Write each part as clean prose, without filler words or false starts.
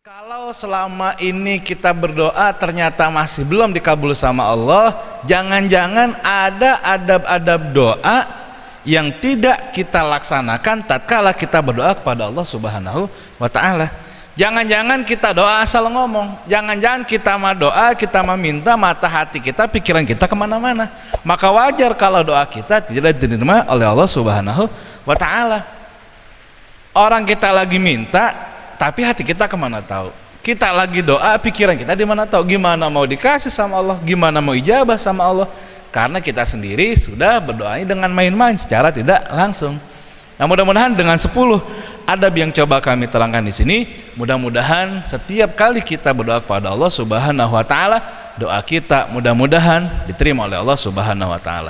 Kalau selama ini kita berdoa ternyata masih belum dikabul sama Allah, jangan-jangan ada adab-adab doa yang tidak kita laksanakan tatkala kita berdoa kepada Allah Subhanahu wa taala. Jangan-jangan kita doa asal ngomong, jangan-jangan kita mah doa, kita meminta, mata hati kita, pikiran kita kemana-mana. Maka wajar kalau doa kita tidak diterima oleh Allah Subhanahu wa taala. Orang kita lagi minta tapi hati kita kemana tahu. Kita lagi doa, pikiran kita di mana tahu. Gimana mau dikasih sama Allah, gimana mau ijabah sama Allah, karena kita sendiri sudah berdoanya dengan main-main secara tidak langsung. Nah, mudah-mudahan dengan 10 adab yang coba kami terangkan di sini, mudah-mudahan setiap kali kita berdoa kepada Allah Subhanahu wa taala, doa kita mudah-mudahan diterima oleh Allah Subhanahu wa taala.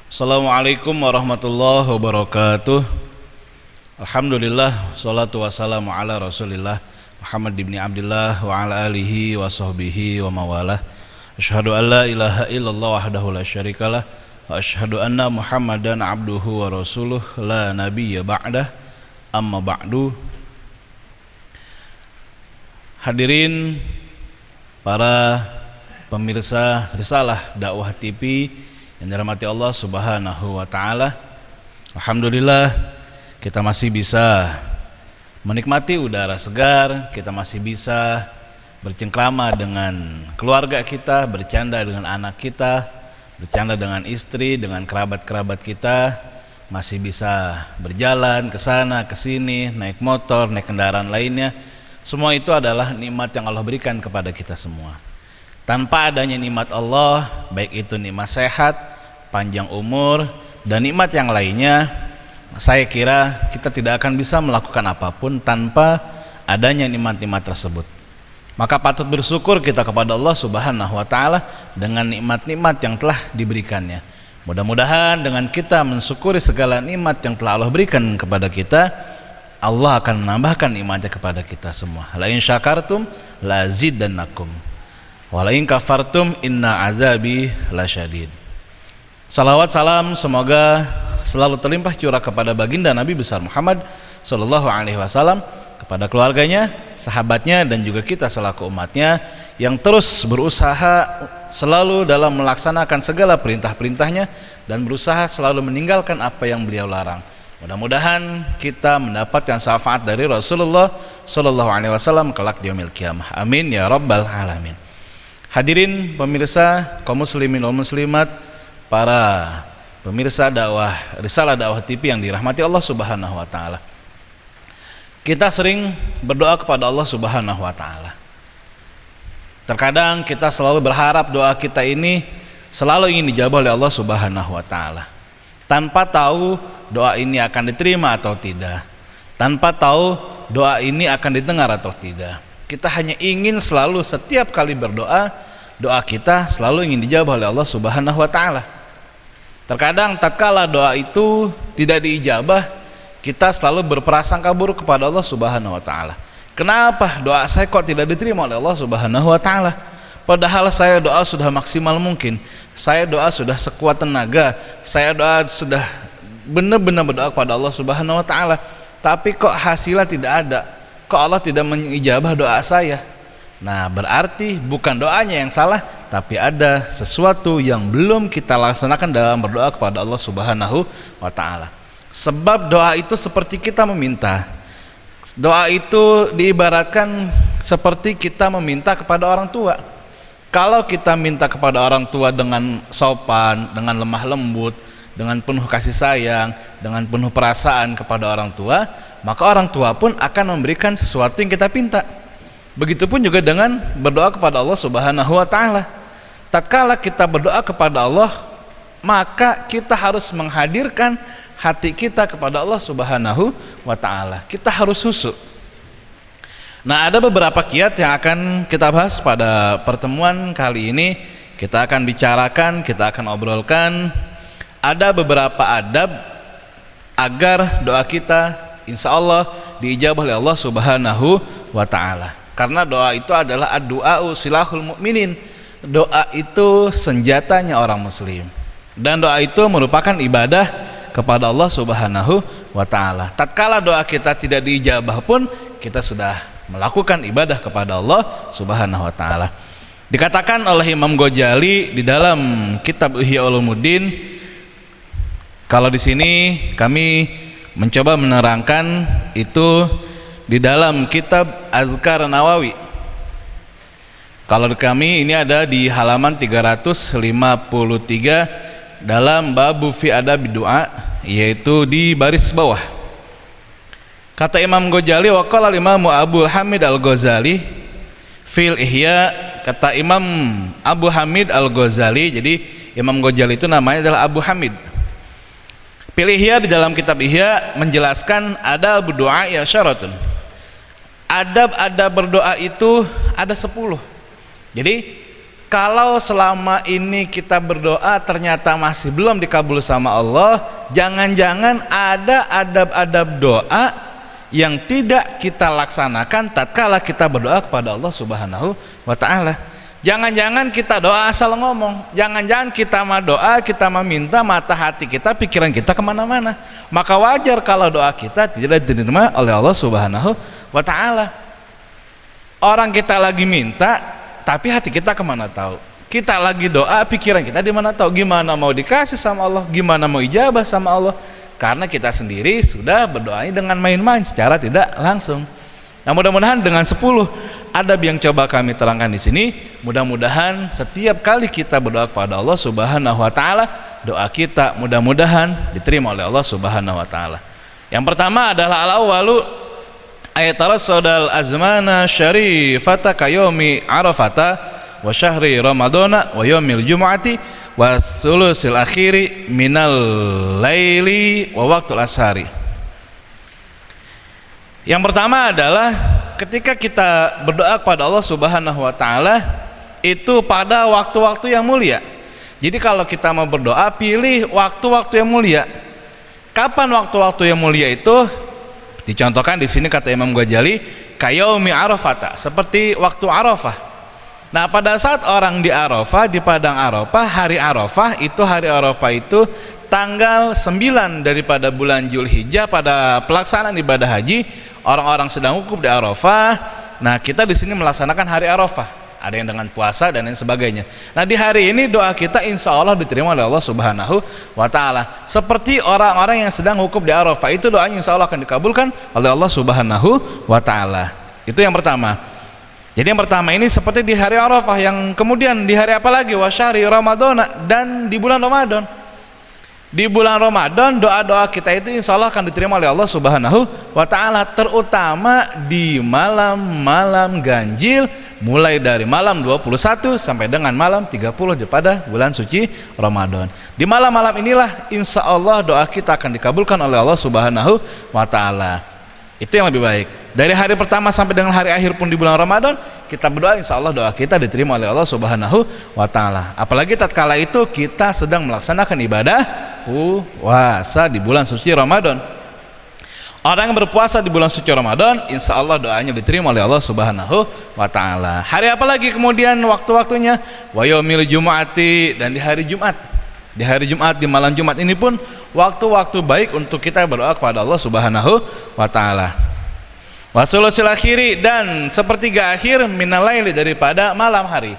Assalamualaikum warahmatullahi wabarakatuh. Alhamdulillah, salatu wassalamu ala rasulillah Muhammad ibn Abdillah wa ala alihi wa sahbihi wa mawalah. Asyhadu an la ilaha illallah wahdahu la syarikalah wa asyhadu anna Muhammadan abduhu wa rasuluh la nabiyya ba'dah, amma ba'du. Hadirin para pemirsa Risalah Dakwah TV yang dirahmati Allah Subhanahu wa taala, alhamdulillah kita masih bisa menikmati udara segar, kita masih bisa bercengkrama dengan keluarga kita, bercanda dengan anak kita, bercanda dengan istri, dengan kerabat-kerabat kita, masih bisa berjalan ke sana, ke sini, naik motor, naik kendaraan lainnya. Semua itu adalah nikmat yang Allah berikan kepada kita semua. Tanpa adanya nikmat Allah, baik itu nikmat sehat, panjang umur, dan nikmat yang lainnya, saya kira kita tidak akan bisa melakukan apapun tanpa adanya nikmat-nikmat tersebut. Maka patut bersyukur kita kepada Allah Subhanahu wa taala dengan nikmat-nikmat yang telah diberikannya. Mudah-mudahan dengan kita mensyukuri segala nikmat yang telah Allah berikan kepada kita, Allah akan menambahkan nikmatnya kepada kita semua. La in syakartum la azidannakum wa la in kafartum inna azabi lasyadid. Salawat salam semoga selalu terlimpah curah kepada baginda Nabi besar Muhammad sallallahu alaihi wasallam, kepada keluarganya, sahabatnya, dan juga kita selaku umatnya yang terus berusaha selalu dalam melaksanakan segala perintah-perintahnya dan berusaha selalu meninggalkan apa yang beliau larang. Mudah-mudahan kita mendapatkan syafaat dari Rasulullah sallallahu alaihi wasallam kelak di yaumil qiyamah. Amin ya rabbal alamin. Hadirin pemirsa kaum muslimin wal muslimat, para pemirsa dakwah Risalah Dakwah TV yang dirahmati Allah Subhanahu wa taala. Kita sering berdoa kepada Allah Subhanahu wa taala. Terkadang kita selalu berharap doa kita ini selalu ingin dijawab oleh Allah Subhanahu wa taala. Tanpa tahu doa ini akan diterima atau tidak. Tanpa tahu doa ini akan didengar atau tidak. Kita hanya ingin selalu setiap kali berdoa, doa kita selalu ingin dijawab oleh Allah Subhanahu wa taala. Terkadang tatkala doa itu tidak diijabah, kita selalu berprasangka buruk kepada Allah Subhanahu wa taala. Kenapa doa saya kok tidak diterima oleh Allah Subhanahu wa taala? Padahal saya doa sudah maksimal mungkin. Saya doa sudah sekuat tenaga. Saya doa sudah benar-benar berdoa kepada Allah Subhanahu wa taala. Tapi kok hasilnya tidak ada? Kok Allah tidak mengijabah doa saya? Nah, berarti bukan doanya yang salah, tapi ada sesuatu yang belum kita laksanakan dalam berdoa kepada Allah Subhanahu wa taala. Sebab doa itu seperti kita meminta. Doa itu diibaratkan seperti kita meminta kepada orang tua. Kalau kita minta kepada orang tua dengan sopan, dengan lemah lembut, dengan penuh kasih sayang, dengan penuh perasaan kepada orang tua, maka orang tua pun akan memberikan sesuatu yang kita minta. Begitupun juga dengan berdoa kepada Allah Subhanahu wa taala. Tatkala kita berdoa kepada Allah, maka kita harus menghadirkan hati kita kepada Allah Subhanahu wa taala. Kita harus khusyuk. Nah, ada beberapa kiat yang akan kita bahas pada pertemuan kali ini. Kita akan bicarakan, kita akan obrolkan. Ada beberapa adab agar doa kita insya Allah diijabah oleh Allah Subhanahu wa taala. Karena doa itu adalah ad-du'a'u silahul mu'minin. Doa itu senjatanya orang muslim. Dan doa itu merupakan ibadah kepada Allah Subhanahu wa ta'ala. Tatkala doa kita tidak diijabah pun kita sudah melakukan ibadah kepada Allah Subhanahu wa ta'ala. Dikatakan oleh Imam Ghazali di dalam kitab Ihya Ulumuddin, kalau di sini kami mencoba menerangkan itu di dalam kitab Azkar Nawawi. Kalau di kami ini ada di halaman 353 dalam babu fi adab doa, yaitu di baris bawah. Kata Imam Ghazali, waqala Imam Abu Hamid Al-Ghazali fil Ihya, kata Imam Abu Hamid Al-Ghazali, jadi Imam Ghazali itu namanya adalah Abu Hamid. Fil Ihya, di dalam kitab Ihya menjelaskan adab doa ya syaratun. Adab-adab berdoa itu ada 10. Jadi kalau selama ini kita berdoa ternyata masih belum dikabul sama Allah, jangan-jangan ada adab-adab doa yang tidak kita laksanakan tatkala kita berdoa kepada Allah Subhanahu wa ta'ala. Jangan-jangan kita doa asal ngomong, jangan-jangan kita mah doa, kita meminta, mata hati kita, pikiran kita kemana-mana. Maka wajar kalau doa kita tidak diterima oleh Allah Subhanahu wa ta'ala. Orang kita lagi minta tapi hati kita kemana tahu, kita lagi doa pikiran kita di mana tahu, gimana mau dikasih sama Allah, gimana mau ijabah sama Allah, karena kita sendiri sudah berdoanya dengan main-main secara tidak langsung. Nah, mudah-mudahan dengan 10 adab yang coba kami terangkan di sini, mudah-mudahan setiap kali kita berdoa kepada Allah Subhanahu wa ta'ala, doa kita mudah-mudahan diterima oleh Allah Subhanahu wa ta'ala. Yang pertama adalah al-awwalu ayatarassodal azmana syarifata kayomi arafata wa syahri ramadana wa yomil jumu'ati wa thulusil akhiri minal laili wa waktul ashari. Yang pertama adalah ketika kita berdoa kepada Allah Subhanahu wa ta'ala itu pada waktu-waktu yang mulia. Jadi kalau kita mau berdoa, pilih waktu-waktu yang mulia. Kapan waktu-waktu yang mulia itu? Dicontohkan di sini kata Imam Ghazali, kayaumi arafata, seperti waktu Arafah. Nah, pada saat orang di Arafah, di padang Arafah, hari Arafah itu tanggal 9 daripada bulan Zulhijjah pada pelaksanaan ibadah haji, orang-orang sedang wukuf di Arafah. Nah, kita di sini melaksanakan hari Arafah. Ada yang dengan puasa dan lain sebagainya. Nah, di hari ini doa kita insya Allah diterima oleh Allah Subhanahu wa ta'ala. Seperti orang-orang yang sedang wukuf di Arafah, itu doanya insya Allah akan dikabulkan oleh Allah Subhanahu wa ta'ala. Itu yang pertama. Jadi yang pertama ini seperti di hari Arafah, yang kemudian di hari apa lagi? Wasyari Ramadana, dan di bulan Ramadan. Di bulan Ramadan doa-doa kita itu insya Allah akan diterima oleh Allah Subhanahu wa ta'ala, terutama di malam-malam ganjil, mulai dari malam 21 sampai dengan malam 30 pada bulan suci Ramadan. Di malam-malam inilah insya Allah doa kita akan dikabulkan oleh Allah Subhanahu wa ta'ala. Itu yang lebih baik. Dari hari pertama sampai dengan hari akhir pun di bulan Ramadan kita berdoa, insya Allah doa kita diterima oleh Allah Subhanahu wa ta'ala. Apalagi tatkala itu kita sedang melaksanakan ibadah puasa di bulan suci Ramadan. Orang yang berpuasa di bulan suci Ramadan, insya Allah doanya diterima oleh Allah Subhanahu wa ta'ala. Hari apa lagi kemudian waktu-waktunya? Wa yaumil jumu'ati, dan di hari Jumat. Di hari Jumat, di malam Jumat ini pun waktu-waktu baik untuk kita berdoa kepada Allah Subhanahu wa ta'ala. Wa thulusil akhiri, dan sepertiga akhir minal laili, daripada malam hari.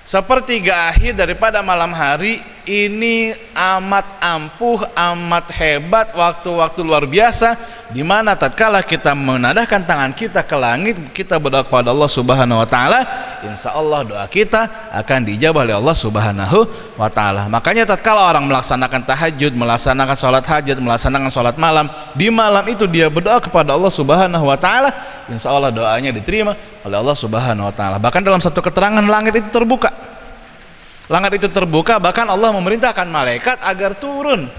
Sepertiga akhir daripada malam hari ini amat ampuh, amat hebat, waktu-waktu luar biasa, di mana tatkala kita menadahkan tangan kita ke langit, kita berdoa kepada Allah Subhanahu wa ta'ala, insya Allah doa kita akan dijabah oleh Allah Subhanahu wa ta'ala. Makanya tatkala orang melaksanakan tahajud, melaksanakan sholat hajat, melaksanakan sholat malam, di malam itu dia berdoa kepada Allah Subhanahu wa ta'ala, insya Allah doanya diterima oleh Allah Subhanahu wa ta'ala. Bahkan dalam satu keterangan, langit itu terbuka. Langit itu terbuka, bahkan Allah memerintahkan malaikat agar turun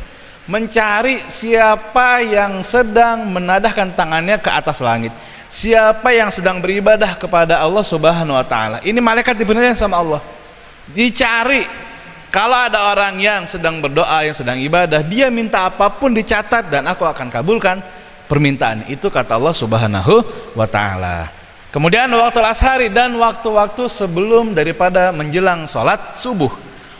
mencari siapa yang sedang menadahkan tangannya ke atas langit, siapa yang sedang beribadah kepada Allah Subhanahu wa ta'ala. Ini malaikat diperintahkan sama Allah, dicari. Kalau ada orang yang sedang berdoa, yang sedang ibadah, dia minta apapun dicatat dan aku akan kabulkan permintaan itu, kata Allah Subhanahu wa ta'ala. Kemudian waktu ashari, dan waktu-waktu sebelum daripada menjelang sholat subuh.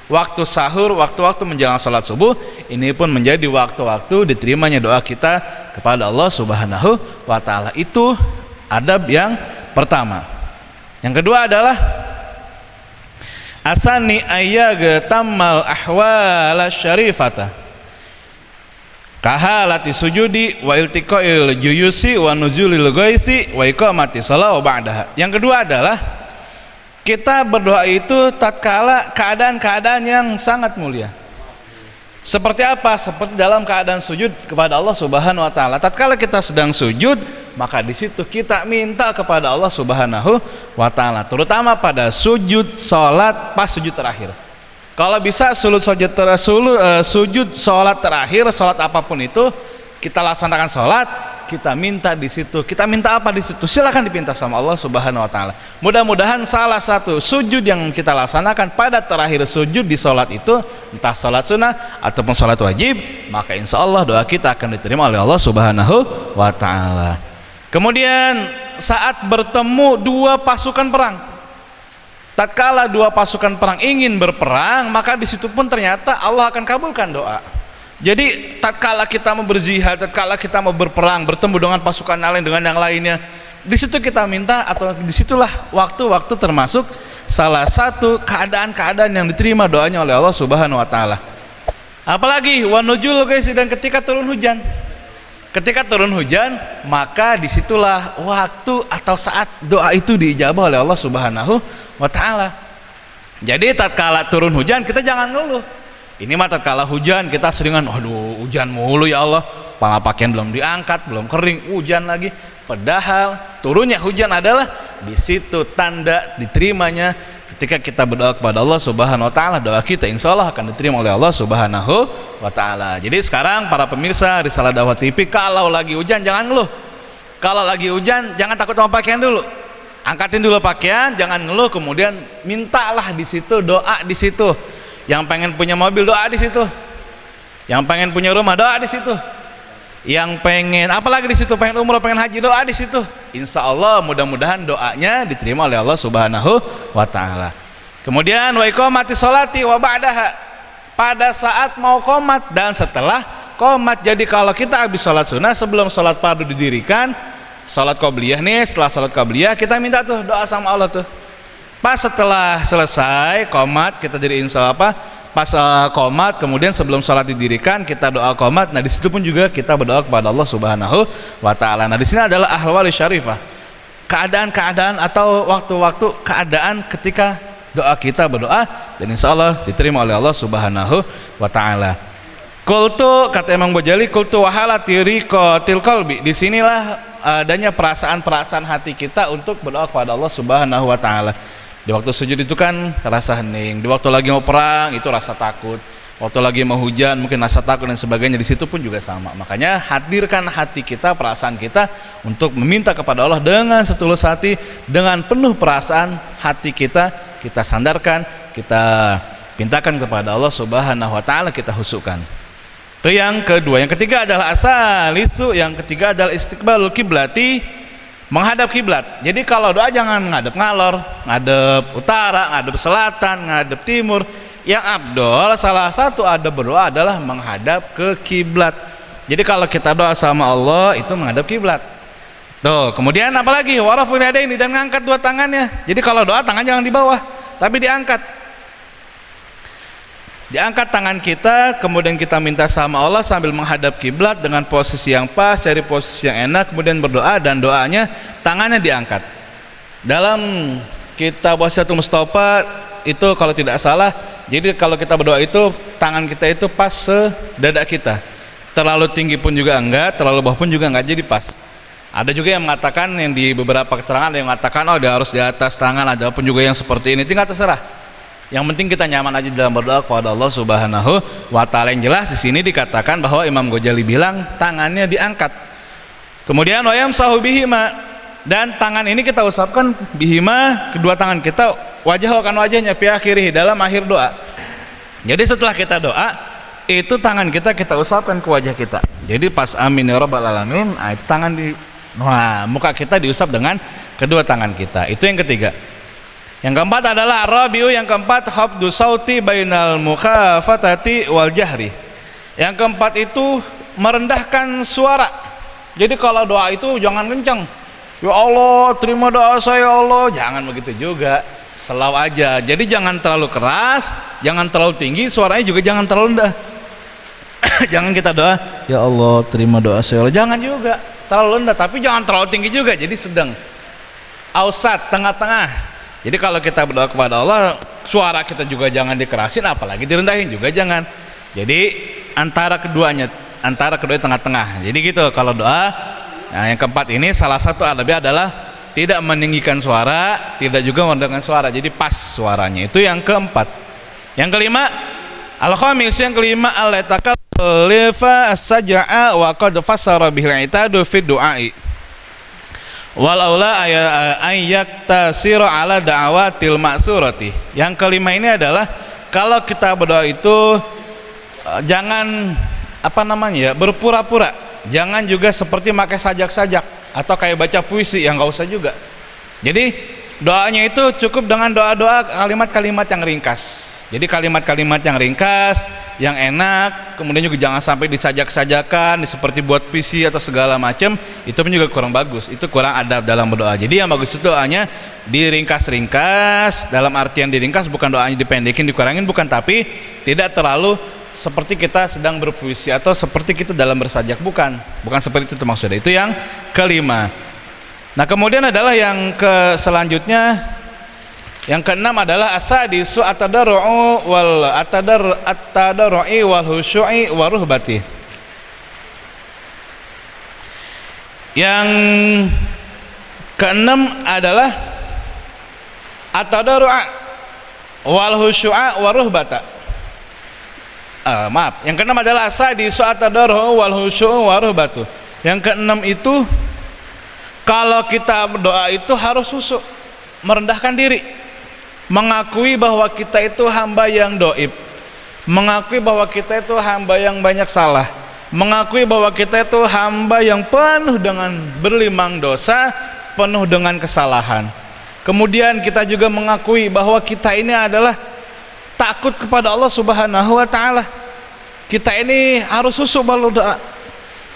waktu sahur, waktu-waktu menjelang salat subuh, ini pun menjadi waktu-waktu diterimanya doa kita kepada Allah Subhanahu wa taala. Itu adab yang pertama. Yang kedua adalah asani ayyaga tammal ahwala syarifata kahalati sujudi wa iltiqail juyusi wa nuzulil ghaisi wa iqamati shalah wa ba'daha. Yang kedua adalah kita berdoa itu tatkala keadaan-keadaan yang sangat mulia. Seperti apa? Seperti dalam keadaan sujud kepada Allah Subhanahu wa taala. Tatkala kita sedang sujud, maka di situ kita minta kepada Allah Subhanahu wa taala, terutama pada sujud salat pas sujud terakhir. Kalau bisa sujud salat terakhir, salat apapun itu kita laksanakan salat, kita minta di situ. Kita minta apa di situ? Silakan dipinta sama Allah Subhanahu wa taala. Mudah-mudahan salah satu sujud yang kita laksanakan pada terakhir sujud di salat itu, entah salat sunnah ataupun salat wajib, maka insya Allah doa kita akan diterima oleh Allah Subhanahu wa taala. Kemudian saat bertemu dua pasukan perang, tatkala dua pasukan perang ingin berperang, maka di situ pun ternyata Allah akan kabulkan doa. Jadi tatkala kita mau berjihad, tatkala kita mau berperang, bertemu dengan pasukan lain dengan yang lainnya, di situ kita minta, atau disitulah waktu-waktu termasuk salah satu keadaan-keadaan yang diterima doanya oleh Allah Subhanahu wa taala. Apalagi wanujul guys, dan ketika turun hujan. Ketika turun hujan, maka disitulah waktu atau saat doa itu diijabah oleh Allah Subhanahu wa taala. Jadi tatkala turun hujan kita jangan ngeluh. Ini mah tatkala hujan kita seringan, aduh hujan mulu ya Allah, pakaian belum diangkat, belum kering, hujan lagi. Padahal turunnya hujan adalah di situ tanda diterimanya ketika kita berdoa kepada Allah Subhanahu wa taala. Doa kita insya Allah akan diterima oleh Allah Subhanahu wa taala. Jadi sekarang para pemirsa Risalah Dakwah TV, kalau lagi hujan jangan ngeluh. Kalau lagi hujan jangan takut sama pakaian dulu. Angkatin dulu pakaian, jangan ngeluh, kemudian mintalah di situ, doa di situ. Yang pengen punya mobil doa di situ. Yang pengen punya rumah doa di situ. Yang pengen apalagi di situ, pengen umroh, pengen haji, doa di situ. Insya Allah mudah-mudahan doanya diterima oleh Allah Subhanahu wa taala. Kemudian wa iqamati sholati wa ba'daha, pada saat mau qomat dan setelah qomat. Jadi kalau kita habis sholat sunnah, sebelum sholat fardu didirikan, sholat qobliyah nih, setelah sholat qobliyah kita minta tuh doa sama Allah tuh. Pas setelah selesai qomat kita diriin apa? Pas qomat, kemudian sebelum sholat didirikan kita doa qomat. Nah di situ pun juga kita berdoa kepada Allah Subhanahu wa taala. Nah di sini adalah ahwal syarifah, keadaan-keadaan atau waktu-waktu keadaan ketika doa kita berdoa dan insya Allah diterima oleh Allah Subhanahu wa taala. Qultu, kata Imam Ghazali, qultu wahalati riqatil qalbi. Disinilah adanya perasaan-perasaan hati kita untuk berdoa kepada Allah Subhanahu wa taala. Di waktu sujud itu kan rasa hening, di waktu lagi mau perang itu rasa takut, waktu lagi mau hujan mungkin rasa takut dan sebagainya. Di situ pun juga sama. Makanya hadirkan hati kita, perasaan kita untuk meminta kepada Allah dengan setulus hati, dengan penuh perasaan hati kita sandarkan, kita pintakan kepada Allah Subhanahu wa taala, kita husukkan. Itu yang kedua. Yang ketiga adalah asalisu, yang ketiga adalah istiqbalul kiblati, menghadap kiblat. Jadi kalau doa jangan ngadep ngalor, ngadep utara, ngadep selatan, ngadep timur. Yang abdol salah satu adab berdoa adalah menghadap ke kiblat. Jadi kalau kita doa sama Allah itu menghadap kiblat. Tuh, kemudian apalagi waraful yadaini, dan ngangkat dua tangannya. Jadi kalau doa tangan jangan di bawah, tapi diangkat. Diangkat tangan kita, kemudian kita minta sama Allah sambil menghadap kiblat dengan posisi yang pas, cari posisi yang enak, kemudian berdoa, dan doanya tangannya diangkat. Dalam kitab Wasiatul Mustafa itu kalau tidak salah, jadi kalau kita berdoa itu tangan kita itu pas sedada kita. Terlalu tinggi pun juga enggak, terlalu bawah pun juga enggak, jadi pas. Ada juga yang mengatakan, yang di beberapa keterangan ada yang mengatakan dia harus di atas tangan, ada pun juga yang seperti ini, tinggal terserah. Yang penting kita nyaman aja dalam berdoa kepada Allah Subhanahu wa taala. Yang jelas di sini dikatakan bahwa Imam Ghazali bilang tangannya diangkat. Kemudian wayam sahubihima, dan tangan ini kita usapkan bihima, kedua tangan kita, wajahnya fi akhirih, dalam akhir doa. Jadi setelah kita doa itu tangan kita usapkan ke wajah kita. Jadi pas amin ya rabbal alamin, itu tangan muka kita diusap dengan kedua tangan kita. Itu yang ketiga. Yang keempat adalah rabiu, yang keempat habdu sauti bainal mukhafatati wal jahri. Yang keempat itu merendahkan suara. Jadi kalau doa itu jangan kencang. Ya Allah, terima doa saya ya Allah. Jangan begitu juga. Slow aja. Jadi jangan terlalu keras, jangan terlalu tinggi, suaranya juga jangan terlalu rendah. Jangan kita doa, ya Allah, terima doa saya ya Allah. Jangan juga terlalu rendah, tapi jangan terlalu tinggi juga. Jadi sedang. Ausat, tengah-tengah. Jadi kalau kita berdoa kepada Allah, suara kita juga jangan dikerasin, apalagi direndahin juga jangan. Jadi antara keduanya tengah-tengah. Jadi gitu kalau doa. Nah, yang keempat ini salah satu adabnya adalah tidak meninggikan suara, tidak juga merendahkan suara. Jadi pas suaranya. Itu yang keempat. Yang kelima, al-khamis, yang kelima, al-takallafa as-sajaa wa qad fassara bil i'tadu fi du'ai. Wal aula ayyak tasira ala da'awatil ma'surati. Yang kelima ini adalah kalau kita berdoa itu jangan berpura-pura. Jangan juga seperti pakai sajak-sajak atau kayak baca puisi, yang nggak usah juga. Jadi doanya itu cukup dengan doa-doa kalimat-kalimat yang ringkas. Jadi kalimat-kalimat yang ringkas, yang enak, kemudian juga jangan sampai disajak-sajakan, seperti buat puisi atau segala macam. Itu pun juga kurang bagus. Itu kurang adab dalam berdoa. Jadi yang bagus itu doanya diringkas-ringkas. Dalam artian diringkas bukan doanya dipendekin, dikurangin, bukan, tapi tidak terlalu seperti kita sedang berpuisi atau seperti kita dalam bersajak, bukan seperti itu maksudnya. Itu yang kelima. Nah, kemudian adalah yang selanjutnya, yang keenam adalah asadisu at-tadarru'u wal at-tadarru'i wal khusyu'i wa ruhbati. Yang keenam adalah at-tadarru'a wal khusyu'a wa ruhbata. Yang keenam adalah asadisu at-tadarru'u wal khusyu'u wa ruhbatu. Yang keenam itu kalau kita berdoa itu harus khusyuk, merendahkan diri, mengakui bahwa kita itu hamba yang doib, mengakui bahwa kita itu hamba yang banyak salah, mengakui bahwa kita itu hamba yang penuh dengan berlimang dosa, penuh dengan kesalahan. Kemudian kita juga mengakui bahwa kita ini adalah takut kepada Allah Subhanahu wa ta'ala. Kita ini harus khusyuk berdoa.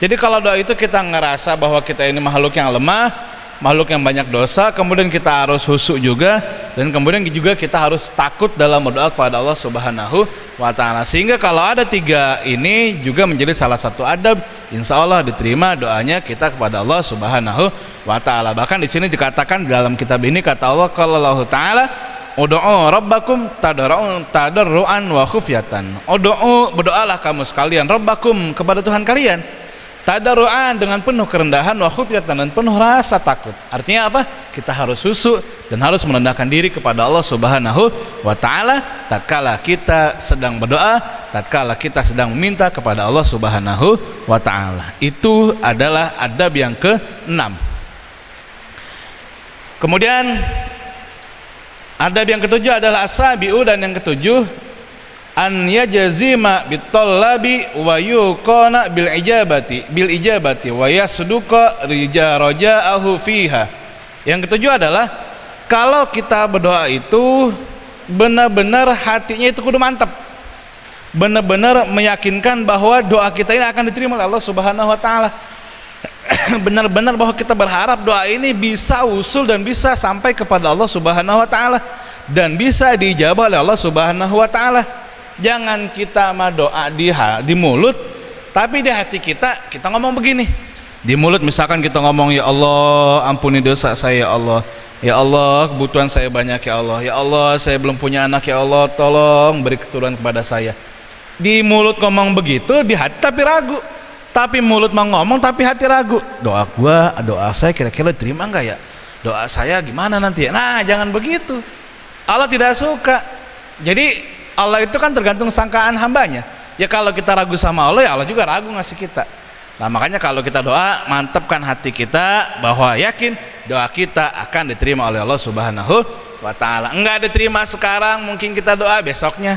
Jadi kalau doa itu kita ngerasa bahwa kita ini makhluk yang lemah, makhluk yang banyak dosa, kemudian kita harus khusyuk juga, dan kemudian juga kita harus takut dalam berdoa kepada Allah Subhanahu wa ta'ala. Sehingga kalau ada tiga ini juga menjadi salah satu adab, insya Allah diterima doanya kita kepada Allah Subhanahu wa ta'ala. Bahkan di sini dikatakan dalam kitab ini, kata Allah, qala Allah ta'ala, ud'u rabbakum tadarruan wa khufyatan. Berdoalah kamu sekalian rabbakum, kepada Tuhan kalian, tadarruan, dengan penuh kerendahan, wa khufyatan, dan penuh rasa takut. Artinya apa? Kita harus khusyuk dan harus merendahkan diri kepada Allah Subhanahu wa ta'ala tatkala kita sedang berdoa, tatkala kita sedang meminta kepada Allah Subhanahu wa ta'ala. Itu adalah adab yang ke-6. Kemudian adab yang ketujuh adalah asabi'u, dan yang ketujuh an yajzima bitallabi wa yuqana bil ijabati wa yasduqa raja'ahu fiha. Yang ketujuh adalah kalau kita berdoa itu benar-benar hatinya itu kudu mantap, benar-benar meyakinkan bahwa doa kita ini akan diterima oleh Allah Subhanahu wa ta'ala. Benar-benar bahwa kita berharap doa ini bisa usul dan bisa sampai kepada Allah Subhanahu wa ta'ala dan bisa dijawab oleh Allah Subhanahu wa ta'ala. Jangan kita doa di mulut, tapi di hati kita ngomong begini. Di mulut misalkan kita ngomong, ya Allah ampuni dosa saya ya Allah, ya Allah kebutuhan saya banyak ya Allah, ya Allah saya belum punya anak ya Allah, tolong beri keturunan kepada saya. Di mulut ngomong begitu, di hati tapi ragu. Tapi mulut mau ngomong tapi hati ragu. Doa saya kira-kira diterima enggak ya? Doa saya gimana nanti ya? Nah, jangan begitu. Allah tidak suka. Jadi Allah itu kan tergantung sangkaan hambanya. Ya kalau kita ragu sama Allah, ya Allah juga ragu ngasih kita. Nah, makanya kalau kita doa, mantapkan hati kita bahwa yakin doa kita akan diterima oleh Allah Subhanahu wa ta'ala. Enggak diterima sekarang, mungkin kita doa besoknya.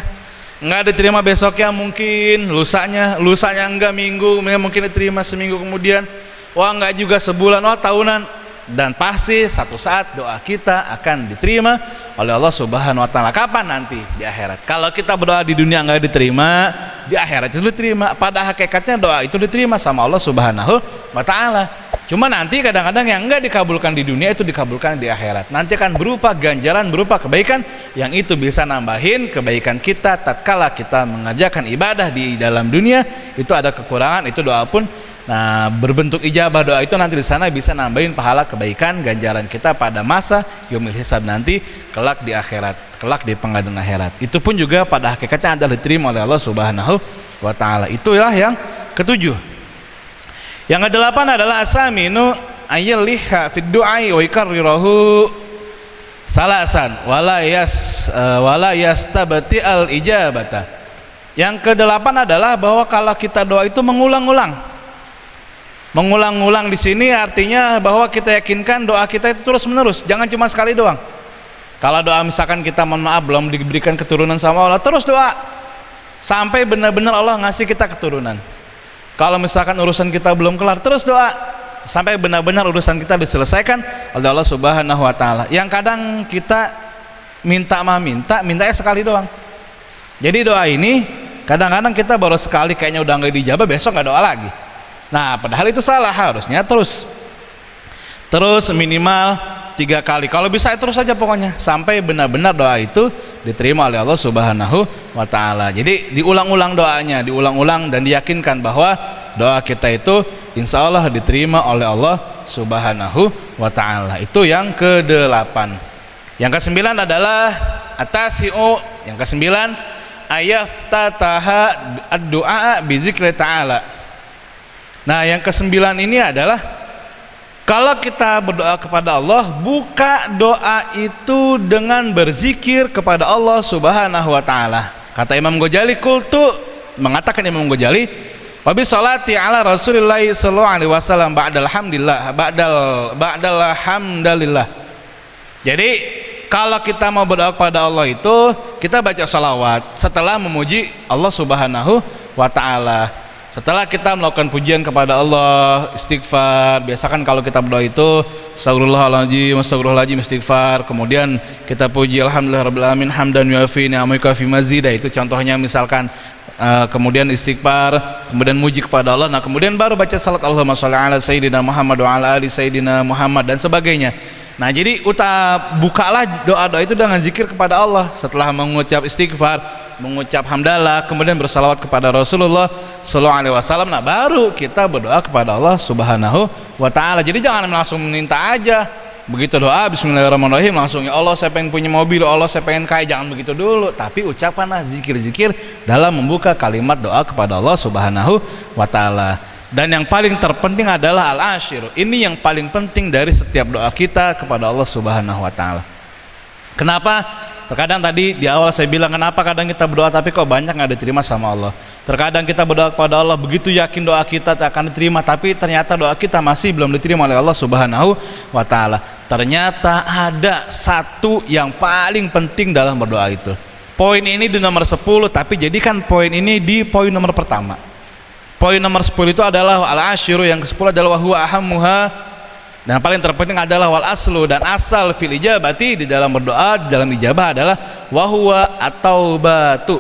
Enggak diterima besoknya, mungkin lusanya enggak minggu, mungkin diterima seminggu kemudian. Wah, enggak juga sebulan, wah tahunan. dan pasti satu saat doa kita akan diterima oleh Allah Subhanahu wa taala. Kapan nanti? Di akhirat. Kalau kita berdoa di dunia enggak diterima, di akhirat itu diterima. Pada hakikatnya doa itu diterima sama Allah Subhanahu wa taala. Cuma nanti kadang-kadang yang enggak dikabulkan di dunia itu dikabulkan di akhirat. Nanti akan berupa ganjaran, berupa kebaikan yang itu bisa nambahin kebaikan kita tatkala kita mengerjakan ibadah di dalam dunia. Itu ada kekurangan, itu doa pun berbentuk ijabah doa itu nanti di sana bisa nambahin pahala kebaikan ganjaran kita pada masa yaumil hisab nanti kelak di akhirat, kelak di pengadilan akhirat. Itu pun juga pada hakikatnya adalah diterima oleh Allah Subhanahu wa taala. Itulah yang ketujuh. Yang kedelapan adalah asaminu ayyaliha fid du'ai wa yukarrirahu salasan wala yastabti al ijabata. Yang kedelapan adalah bahwa kalau kita doa itu mengulang-ulang di sini artinya bahwa kita yakinkan doa kita itu terus menerus, jangan cuma sekali doang. Kalau doa misalkan kita mohon maaf belum diberikan keturunan sama Allah, terus doa sampai benar-benar Allah ngasih kita keturunan. Kalau misalkan urusan kita belum kelar, terus doa sampai benar-benar urusan kita diselesaikan oleh Allah Subhanahu wa taala. Yang kadang kita mintanya sekali doang. Jadi doa ini kadang-kadang kita baru sekali kayaknya udah nggak dijabah, besok nggak doa lagi. Nah, padahal itu salah, harusnya terus minimal 3 kali. Kalau bisa terus saja pokoknya sampai benar-benar doa itu diterima oleh Allah Subhanahu wa taala. Jadi diulang-ulang doanya, diulang-ulang dan diyakinkan bahwa doa kita itu insya Allah diterima oleh Allah Subhanahu wa taala. Itu yang ke-8. Yang ke-9 adalah atasi'u. Yang ke-9 ayaftataha ad-du'a bi dzikri ta'ala. Nah, yang ke-9 ini adalah kalau kita berdoa kepada Allah, buka doa itu dengan berzikir kepada Allah Subhanahu wa taala. Kata Imam Ghazali, mengatakan Imam Ghazali, wa bi sholati ala Rasulillah sallallahu alaihi wasallam ba'dal hamdalillah. Jadi kalau kita mau berdoa kepada Allah itu kita baca salawat setelah memuji Allah Subhanahu wa taala. Setelah kita melakukan pujian kepada Allah, istighfar. Biasakan kalau kita berdoa itu astagfirullahaladzim, istighfar. Kemudian kita puji alhamdulillahirabbil alamin hamdan yuafi ni'amaka fi mazidah. Itu contohnya misalkan kemudian istighfar, kemudian muji kepada Allah. Nah, kemudian baru baca salat Allahumma sholli ala sayyidina Muhammad wa ala ali sayyidina Muhammad dan sebagainya. Nah, jadi bukalah doa-doa itu dengan zikir kepada Allah setelah mengucap istighfar, mengucap hamdalah, kemudian bersalawat kepada Rasulullah sallallahu alaihi wasallam. Nah, baru kita berdoa kepada Allah Subhanahu wa taala. Jadi jangan langsung minta aja. Begitu doa bismillahirrahmanirrahim langsung ya Allah saya pengen punya mobil, Allah saya pengen kaya, jangan begitu dulu. Tapi ucapkanlah zikir-zikir dalam membuka kalimat doa kepada Allah Subhanahu wa taala. Dan yang paling terpenting adalah al-ashir. Ini yang paling penting dari setiap doa kita kepada Allah Subhanahu wa taala. Kenapa? Terkadang tadi di awal saya bilang kenapa kadang kita berdoa tapi kok banyak nggak diterima sama Allah. Terkadang kita berdoa kepada Allah begitu yakin doa kita akan diterima, tapi ternyata doa kita masih belum diterima oleh Allah Subhanahu wa taala. Ternyata ada satu yang paling penting dalam berdoa itu. Poin ini di nomor 10, tapi jadikan poin ini di poin nomor pertama. Poin nomor 10 itu adalah al-ashiru, yang ke-10 adalah huwa ahammuha, dan paling terpenting adalah wal aslu, dan asal fil ijabati di dalam berdoa, di dalam ijabah adalah wa huwa at-taubatu.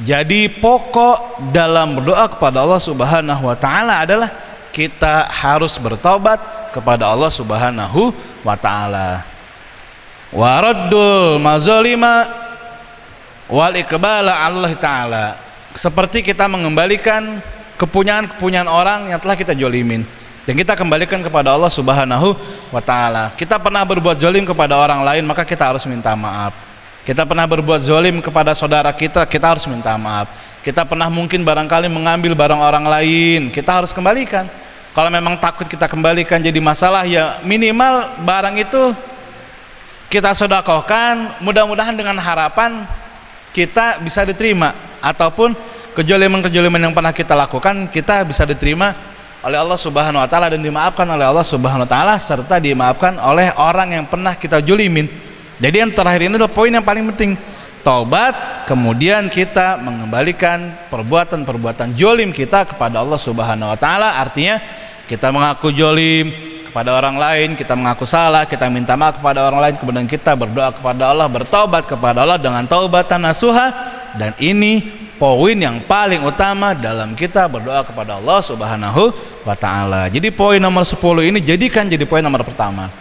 Jadi pokok dalam berdoa kepada Allah Subhanahu wa taala adalah kita harus bertobat kepada Allah Subhanahu wa taala. Wa raddul mazalima wal iqbala Allah taala. Seperti kita mengembalikan kepunyaan orang yang telah kita jolimin, dan kita kembalikan kepada Allah Subhanahu wa taala. Kita pernah berbuat zolim kepada orang lain, maka kita harus minta maaf. Kita pernah berbuat zolim kepada saudara kita, kita harus minta maaf. Kita pernah mungkin barangkali mengambil barang orang lain, kita harus kembalikan. Kalau memang takut kita kembalikan jadi masalah, ya minimal barang itu kita sedekahkan, mudah-mudahan dengan harapan kita bisa diterima, ataupun kejoliman-kejoliman yang pernah kita lakukan kita bisa diterima oleh Allah Subhanahu wa taala dan dimaafkan oleh Allah Subhanahu wa taala, serta dimaafkan oleh orang yang pernah kita jolimin. Jadi yang terakhir ini adalah poin yang paling penting, taubat, kemudian kita mengembalikan perbuatan-perbuatan jolim kita kepada Allah Subhanahu wa taala. Artinya kita mengaku jolim kepada orang lain, kita mengaku salah, kita minta maaf kepada orang lain, kemudian kita berdoa kepada Allah, bertobat kepada Allah dengan taubatan nasuha. Dan ini poin yang paling utama dalam kita berdoa kepada Allah Subhanahu wa ta'ala. Jadi poin nomor 10 ini jadikan jadi poin nomor pertama.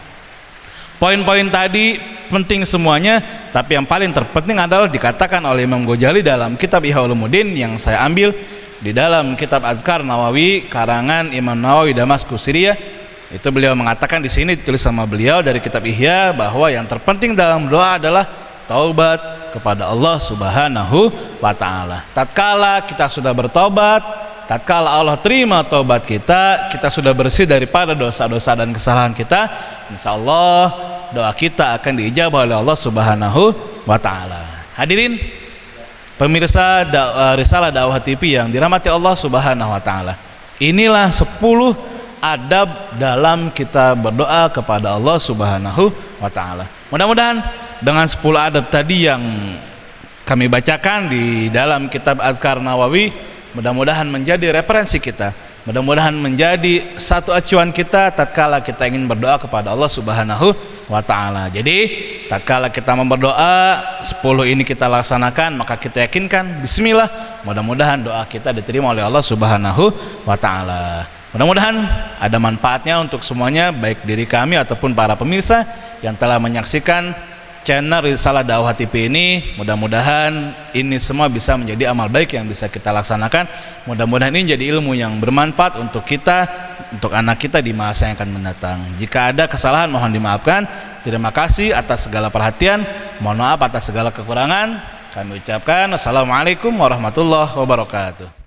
Poin-poin tadi penting semuanya, tapi yang paling terpenting adalah dikatakan oleh Imam Ghazali dalam kitab Ihya Ulumuddin yang saya ambil di dalam kitab Azkar Nawawi karangan Imam Nawawi Damaskus Syria. Itu beliau mengatakan di sini, ditulis sama beliau dari kitab Ihya, bahwa yang terpenting dalam doa adalah taubat kepada Allah Subhanahu wa ta'ala. Tatkala kita sudah bertobat, tatkala Allah terima taubat kita, kita sudah bersih daripada dosa-dosa dan kesalahan kita, insya Allah doa kita akan diijabah oleh Allah Subhanahu wa ta'ala. Hadirin pemirsa Risalah Dakwah TV yang dirahmati Allah Subhanahu wa ta'ala, inilah 10 adab dalam kita berdoa kepada Allah Subhanahu wa ta'ala. Mudah-mudahan dengan 10 adab tadi yang kami bacakan di dalam kitab Azkar Nawawi, mudah-mudahan menjadi referensi kita, mudah-mudahan menjadi satu acuan kita tatkala kita ingin berdoa kepada Allah Subhanahu wa ta'ala. Jadi tatkala kita berdoa 10 ini kita laksanakan, maka kita yakinkan bismillah, mudah-mudahan doa kita diterima oleh Allah Subhanahu wa ta'ala. Mudah-mudahan ada manfaatnya untuk semuanya, baik diri kami ataupun para pemirsa yang telah menyaksikan channel Risalah Dakwah TV ini. Mudah-mudahan ini semua bisa menjadi amal baik yang bisa kita laksanakan. Mudah-mudahan ini jadi ilmu yang bermanfaat untuk kita, untuk anak kita di masa yang akan mendatang. Jika ada kesalahan mohon dimaafkan. Terima kasih atas segala perhatian, mohon maaf atas segala kekurangan. Kami ucapkan assalamualaikum warahmatullahi wabarakatuh.